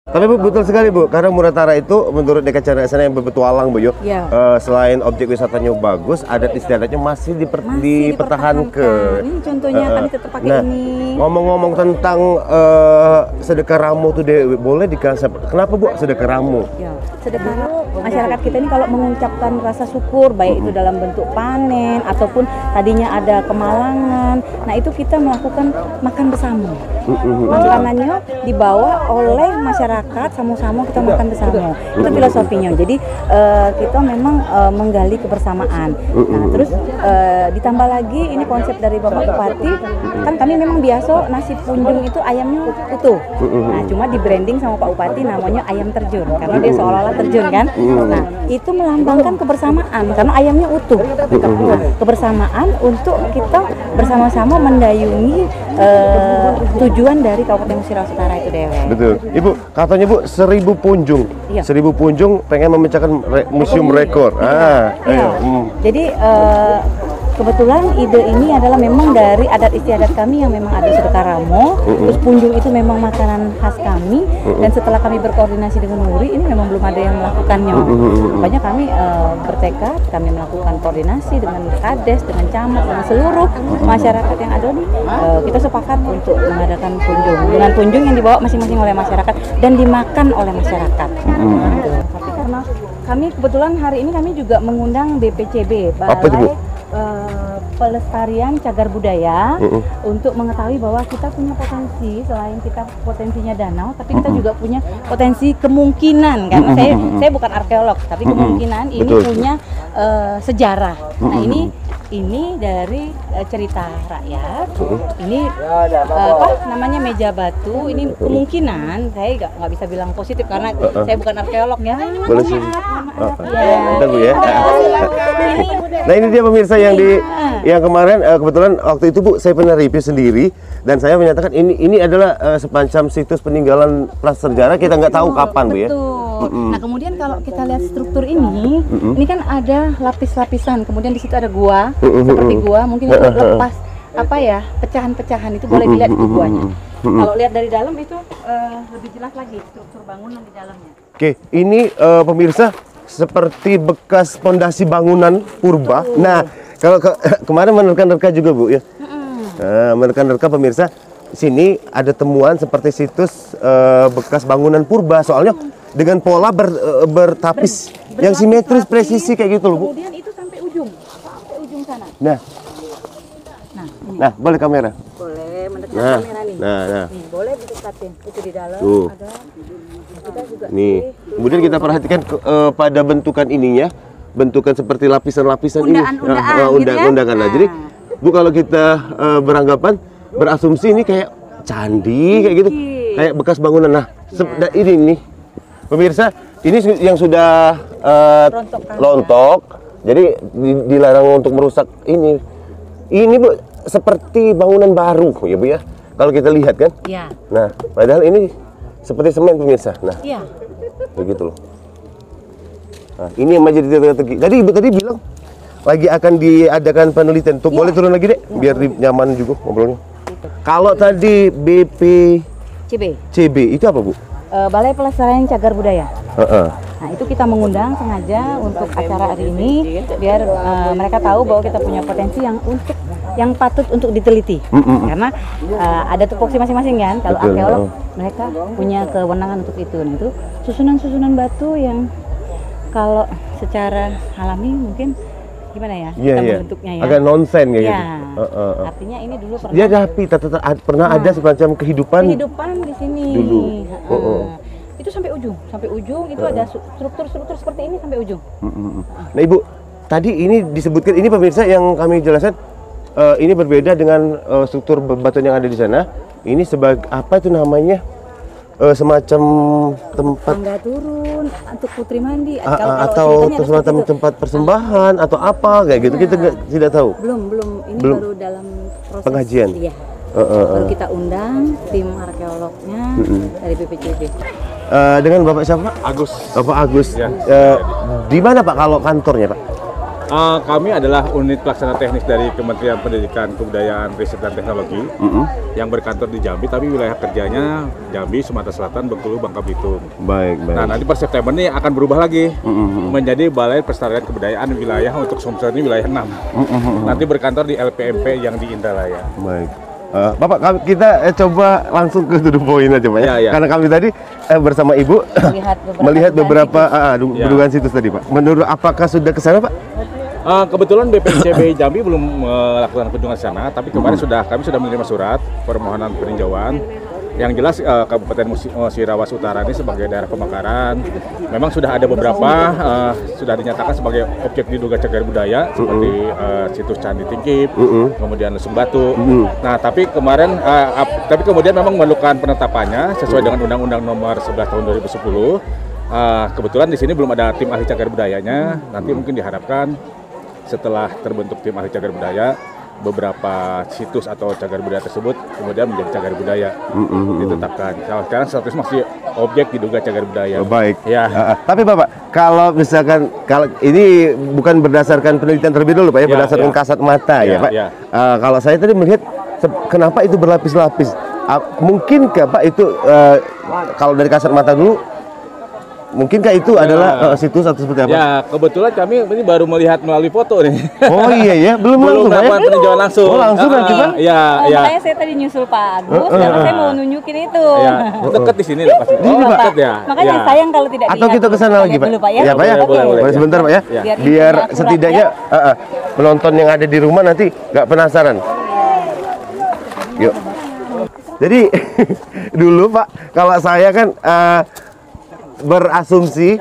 Tapi Bu, betul sekali Bu, karena Muratara itu menurut Dekacara sana yang berpetualang Bu Yo, Ya. Selain objek wisatanya bagus, adat istiadatnya masih dipertahankan. Ini contohnya kan tetap pakai Nah, ini. ngomong-ngomong tentang sedekah ramu tuh boleh dikasih. Kenapa Bu sedekah ramu? Ya, sedekah masyarakat kita ini kalau mengucapkan rasa syukur baik itu dalam bentuk panen ataupun tadinya ada kemalangan. Nah, itu kita melakukan makan bersama. Makanannya dibawa oleh masyarakat, sama-sama kita makan bersama. Itu filosofinya. Jadi kita memang menggali kebersamaan. Nah, terus ditambah lagi ini konsep dari Bapak Bupati, kan kami memang biasa nasi punjung itu ayamnya utuh. Nah, cuma di branding sama Pak Bupati namanya ayam terjun karena dia seolah-olah terjun kan. Nah, itu melambangkan kebersamaan karena ayamnya utuh. Nah, kebersamaan untuk kita bersama-sama mendayungi tujuan dari Kabupaten Musirawas Utara itu Dewe. Betul. Ibu, katanya Bu 1000 punjung. Iya. 1000 punjung pengen memecahkan museum rekor. Iya. Jadi kebetulan ide ini adalah memang dari adat istiadat kami yang memang ada sedekah ramo. Terus punjung itu memang makanan khas kami dan setelah kami berkoordinasi dengan Muri ini memang belum ada yang melakukannya. Makanya kami bertekad kami melakukan koordinasi dengan Kades, dengan camat, dengan seluruh masyarakat yang ada nih. Kita sepakat untuk mengadakan punjung dengan punjung yang dibawa masing-masing oleh masyarakat dan dimakan oleh masyarakat. Tapi karena kami kebetulan hari ini kami juga mengundang BPCB, Balai Pelestarian Cagar Budaya, untuk mengetahui bahwa kita punya potensi, selain kita potensinya danau, tapi kita juga punya potensi kemungkinan, karena saya bukan arkeolog, tapi kemungkinan ini punya sejarah. Nah, ini dari cerita rakyat. Ini apa namanya meja batu. Ini kemungkinan saya nggak bisa bilang positif karena saya bukan arkeolog ya. Boleh sih. Ya. Bu ya. Nah, ini dia pemirsa yang kemarin kebetulan waktu itu Bu saya pernah review sendiri dan saya menyatakan ini adalah semacam situs peninggalan prasejarah, kita nggak tahu kapan Bu ya. Nah, kemudian kalau kita lihat struktur ini kan ada lapis-lapisan, kemudian di situ ada gua, seperti gua, mungkin itu lepas apa ya, pecahan-pecahan itu boleh dilihat itu guanya. Kalau lihat dari dalam itu lebih jelas lagi struktur bangunan di dalamnya. Oke, ini pemirsa seperti bekas pondasi bangunan purba. Nah, kalau kemarin menerka-nerka juga Bu ya. Nah, menerka-nerka pemirsa, sini ada temuan seperti situs bekas bangunan purba, soalnya dengan pola bertapis yang simetris presisi kayak gitu loh Bu. Kemudian itu sampai ujung sana. Nah, boleh kamera. Boleh mendekat kamera nih. Nah. Nih, boleh didekatin. Itu di dalam ada. Kita juga Nih. Kemudian kita perhatikan pada bentukan ininya, bentukan seperti lapisan-lapisan ini. Undangan. Nah, jadi Bu kalau kita berasumsi ini kayak candi kayak gitu, kayak bekas bangunan. Nah, ini nih. Pemirsa, ini yang sudah rontok, jadi dilarang untuk merusak ini. Ini Bu seperti bangunan baru ya Bu ya. Kalau kita lihat kan? Iya. Nah, padahal ini seperti semen pemirsa. Nah, iya. Begitu loh. Nah, ini yang menjadi teka-teki. Tadi Ibu tadi bilang lagi akan diadakan penelitian. Tuh boleh turun lagi Dek, biar nyaman juga ngobrolnya. Kalau tadi BPCB itu apa Bu? Balai Pelestarian Cagar Budaya. Nah, itu kita mengundang sengaja untuk acara hari ini biar mereka tahu bahwa kita punya potensi yang patut untuk diteliti. Karena ada tupoksi masing-masing kan. Kalau arkeolog mereka punya kewenangan untuk itu. Nah, itu susunan-susunan batu yang kalau secara alami mungkin gimana ya kita membentuknya ya. Agak nonsen kayak gitu. Artinya ini dulu pernah dia tapi pernah ada semacam kehidupan di sini dulu. Itu sampai ujung itu ada struktur seperti ini sampai ujung. Nah Ibu, tadi ini disebutkan, ini pemirsa yang kami jelaskan, ini berbeda dengan struktur bebatuan yang ada di sana. Ini sebagai apa itu namanya? Semacam tempat tangga turun untuk putri mandi atau semacam tempat persembahan atau apa kayak gitu, kita tidak tahu. Belum ini baru dalam proses pengajian. Iya. Baru kita undang tim arkeolognya dari BPCB. Dengan Bapak siapa? Bapak Agus. Ya. Di mana Pak kalau kantornya Pak? Kami adalah unit pelaksana teknis dari Kementerian Pendidikan, Kebudayaan, Riset dan Teknologi yang berkantor di Jambi, tapi wilayah kerjanya Jambi, Sumatera Selatan, Bengkulu, Bangka Belitung. Baik. Nah, nanti per September ini akan berubah lagi menjadi Balai Pelestarian Kebudayaan Wilayah untuk Sumsel ini wilayah 6. Nanti berkantor di LPMP yang di Indralaya. Baik. Bapak, kita coba langsung ke to the point aja Pak ya. Ya. Karena kami tadi bersama Ibu melihat beberapa bendungan situs tadi Pak. Menurut apakah sudah ke sana Pak? Kebetulan BPICB Jambi belum melakukan kunjungan ke sana, tapi kemarin kami sudah menerima surat permohonan peninjauan. Yang jelas Kabupaten Musirawas Utara ini sebagai daerah pemekaran memang sudah ada beberapa sudah dinyatakan sebagai objek diduga cagar budaya seperti situs Candi Tingkip, kemudian Lesung Batu. Nah, tapi kemudian memang memerlukan penetapannya sesuai dengan Undang-Undang Nomor 11 Tahun 2010. Kebetulan di sini belum ada tim ahli cagar budayanya. Nanti mungkin diharapkan setelah terbentuk tim ahli cagar budaya, beberapa situs atau cagar budaya tersebut kemudian menjadi cagar budaya ditetapkan. Kalau sekarang status masih objek diduga cagar budaya. Baik. Ya. Tapi Bapak, kalau misalkan ini bukan berdasarkan penelitian terlebih dulu Pak ya, berdasarkan kasat mata ya Pak. Kalau saya tadi melihat kenapa itu berlapis-lapis? Mungkinkah Pak itu kalau dari kasat mata dulu? Mungkinkah itu adalah situs atau seperti apa? Ya, kebetulan kami ini baru melihat melalui foto nih. Oh iya ya, belum langsung dapat peninjauan langsung. Oh langsung nanti Pak? Iya. Makanya saya tadi nyusul Pak Agus, karena saya mau nunjukin itu. Ya, dekat di sini pasti. Dekat ya. Makanya sayang kalau tidak atau kita ke sana lagi Pak? Dulu, Pak ya. Ya Pak ya. Boleh. Sebentar Pak ya. Biar setidaknya penonton yang ada di rumah nanti nggak penasaran. Yuk. Jadi dulu Pak, kalau saya kan berasumsi,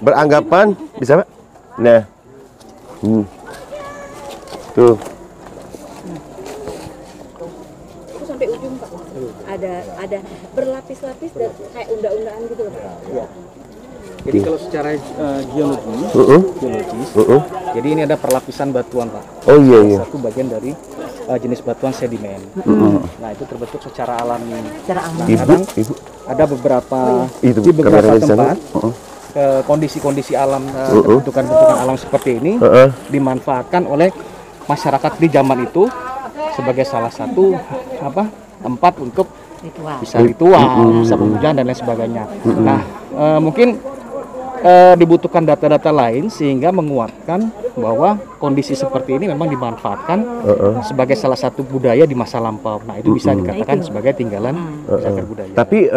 beranggapan bisa Pak? Nah, tuh. Sampai ujung Pak. Ada berlapis-lapis dan kayak unda-undaan gitu loh Pak. Ya. Jadi kalau secara geologis, jadi ini ada perlapisan batuan Pak. Oh iya. Satu bagian dari jenis batuan sedimen. Nah itu terbentuk secara alami. Nah, kadang ada beberapa di beberapa tempat kondisi-kondisi alam, bentukan-bentukan alam seperti ini dimanfaatkan oleh masyarakat di zaman itu sebagai salah satu tempat untuk bisa ritual, bisa pemujaan dan lain sebagainya. Nah mungkin dibutuhkan data-data lain sehingga menguatkan bahwa kondisi seperti ini memang dimanfaatkan sebagai salah satu budaya di masa lampau. Nah itu bisa dikatakan sebagai tinggalan cagar budaya. Tapi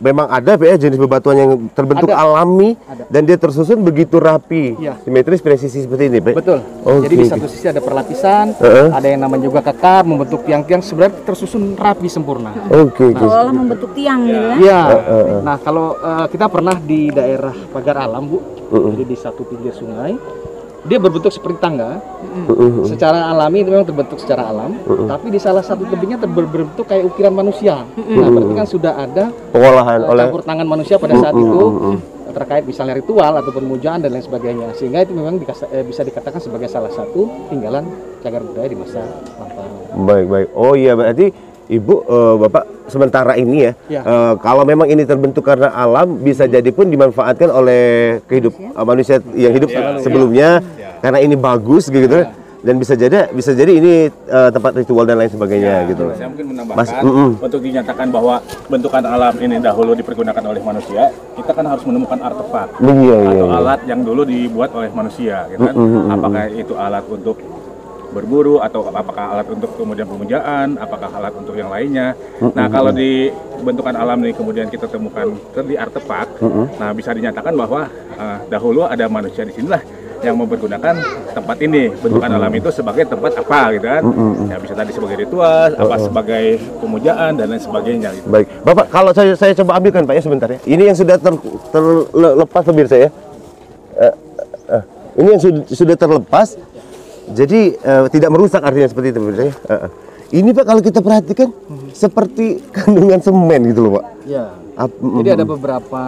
memang ada ya jenis bebatuan yang terbentuk alami dan dia tersusun begitu rapi, simetris, presisi seperti ini, Pak. Betul. Jadi di satu sisi ada perlapisan, ada yang namanya juga kekar membentuk tiang-tiang sebenarnya tersusun rapi sempurna. Seolah membentuk tiang gitu kan? Iya. Nah kalau kita pernah di daerah Pagar Alam Bu, jadi di satu pinggir sungai. Dia berbentuk seperti tangga, secara alami itu memang terbentuk secara alam, tapi di salah satu tebingnya berbentuk kayak ukiran manusia. Nah, berarti kan sudah ada pengolahan oleh campur tangan manusia pada saat itu terkait misalnya ritual ataupun pemujaan dan lain sebagainya. Sehingga itu memang bisa dikatakan sebagai salah satu tinggalan cagar budaya di masa lampau. Baik. Oh iya, berarti Ibu, Bapak sementara ini kalau memang ini terbentuk karena alam, bisa jadi pun dimanfaatkan oleh manusia yang hidup sebelumnya, karena ini bagus gitu, dan bisa jadi ini tempat ritual dan lain sebagainya gitu. Saya mungkin menambahkan untuk dinyatakan bahwa bentukan alam ini dahulu dipergunakan oleh manusia, kita kan harus menemukan artefak atau alat yang dulu dibuat oleh manusia, gitu kan? Apakah itu alat untuk berburu atau apakah alat untuk kemudian pemujaan, apakah alat untuk yang lainnya. Nah kalau di bentukan alam ini kemudian kita temukan di artefak, nah bisa dinyatakan bahwa dahulu ada manusia di sinilah yang mempergunakan tempat ini, bentukan alam itu sebagai tempat apa gitu kan. Ya bisa tadi sebagai ritual, apa sebagai pemujaan dan lain sebagainya gitu. Baik, Bapak kalau saya coba ambilkan Pak ya sebentar ya. Ini yang sudah terlepas pemirsa ya. Ini yang sudah terlepas. Jadi tidak merusak artinya seperti itu ya. Ini Pak kalau kita perhatikan seperti kandungan semen gitu loh Pak. Ya. Jadi ada beberapa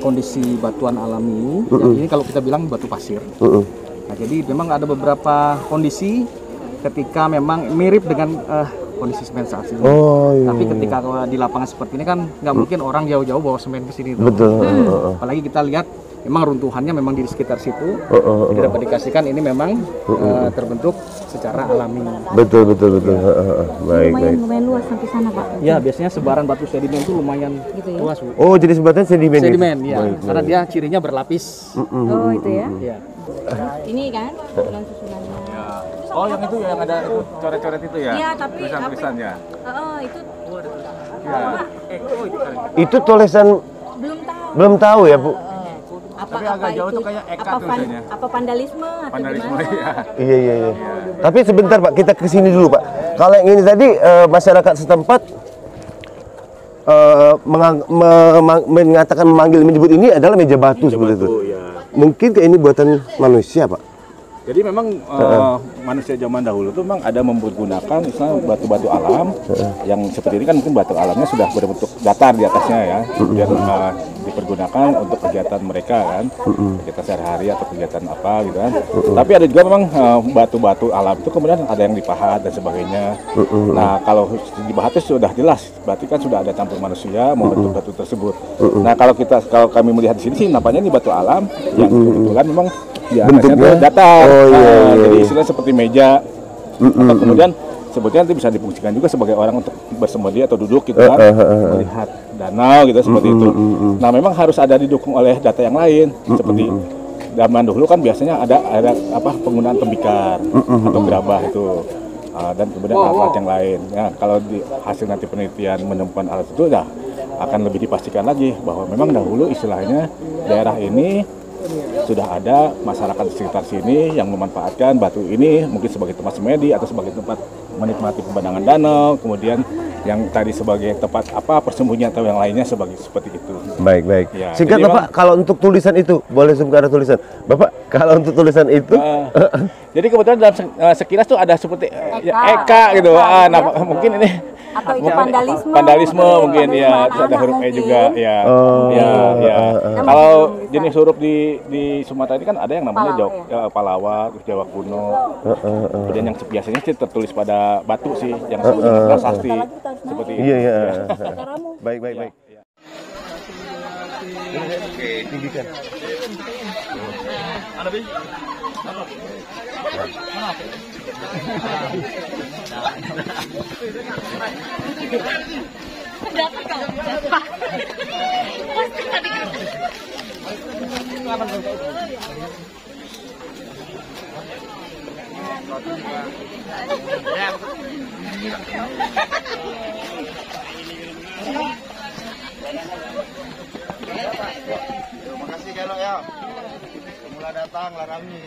kondisi batuan alami. Ini kalau kita bilang batu pasir. Nah jadi memang ada beberapa kondisi ketika memang mirip dengan kondisi semen saat ini. Tapi ketika di lapangan seperti ini kan nggak mungkin orang jauh-jauh bawa semen ke sini. Betul. Apalagi kita lihat memang runtuhannya memang di sekitar situ. Jadi dapat dikasihkan ini memang terbentuk secara alami. Betul. Baik. Lumayan luas sampai sana, Pak. Ya, biasanya sebaran batu sedimen itu lumayan Gitu ya? luas, Bu. Oh, jadi sebutannya sedimen. Sedimen, ya. Karena dia cirinya berlapis. Oh, itu ya. Ya. Ini kan susunan-susunannya. Oh, yang itu yang ada itu coret-coret itu ya? Iya, tapi tulisan-tulisannya. Itu Itu tulisan belum tahu ya, Bu. Tapi agak jauh tuh kayak Eka tulisannya. Apa vandalisme atau Vandalisme gimana? ya. Iya. Tapi sebentar Pak, kita ke sini dulu Pak. Kalau yang ini tadi masyarakat setempat mengatakan menyebut ini adalah meja batu seperti itu. Ya. Mungkin ini buatan manusia Pak. Jadi memang manusia zaman dahulu tuh memang ada menggunakan misalnya batu-batu alam yang seperti ini kan mungkin batu alamnya sudah berbentuk datar di atasnya ya, kemudian dipergunakan untuk kegiatan mereka kan, kegiatan sehari-hari atau kegiatan apa gitu kan. Tapi ada juga memang batu-batu alam itu kemudian ada yang dipahat dan sebagainya. Nah kalau dipahat itu sudah jelas, berarti kan sudah ada campur manusia membentuk batu tersebut. Nah kalau kami melihat di sini sih nampaknya ini batu alam yang kebetulan memang ya, bentuknya datar, jadi istilahnya seperti meja, atau kemudian sebetulnya nanti bisa difungsikan juga sebagai orang untuk bersemedi atau duduk gitu kan, melihat danau gitu seperti itu. Nah memang harus ada didukung oleh data yang lain, seperti zaman dulu kan biasanya ada penggunaan tembikar atau gerabah itu, dan kemudian alat yang lain. Ya kalau di hasil nanti penelitian menemukan alat itu, ya akan lebih dipastikan lagi bahwa memang dahulu istilahnya daerah ini sudah ada masyarakat di sekitar sini yang memanfaatkan batu ini mungkin sebagai tempat semedi atau sebagai tempat menikmati pemandangan danau, kemudian yang tadi sebagai tempat persembunyian atau yang lainnya seperti itu. Baik. Ya, singkat Bapak, kalau untuk tulisan itu boleh sebentar tulisan. Bapak, kalau untuk tulisan itu jadi kebetulan dalam sekilas tuh ada seperti Eka gitu. Nah, mungkin ini atau itu vandalisme mungkin ya, ada huruf E juga ya. Kalau jenis huruf di Sumatera ini kan ada yang namanya Palawa, Jawa kuno. Kemudian yang biasanya sih tertulis pada batu sih, yang sebenarnya prasasti seperti itu. Iya. Baik. Tinggikan. Terima kasih kalau ya. Mulai datang larang ini.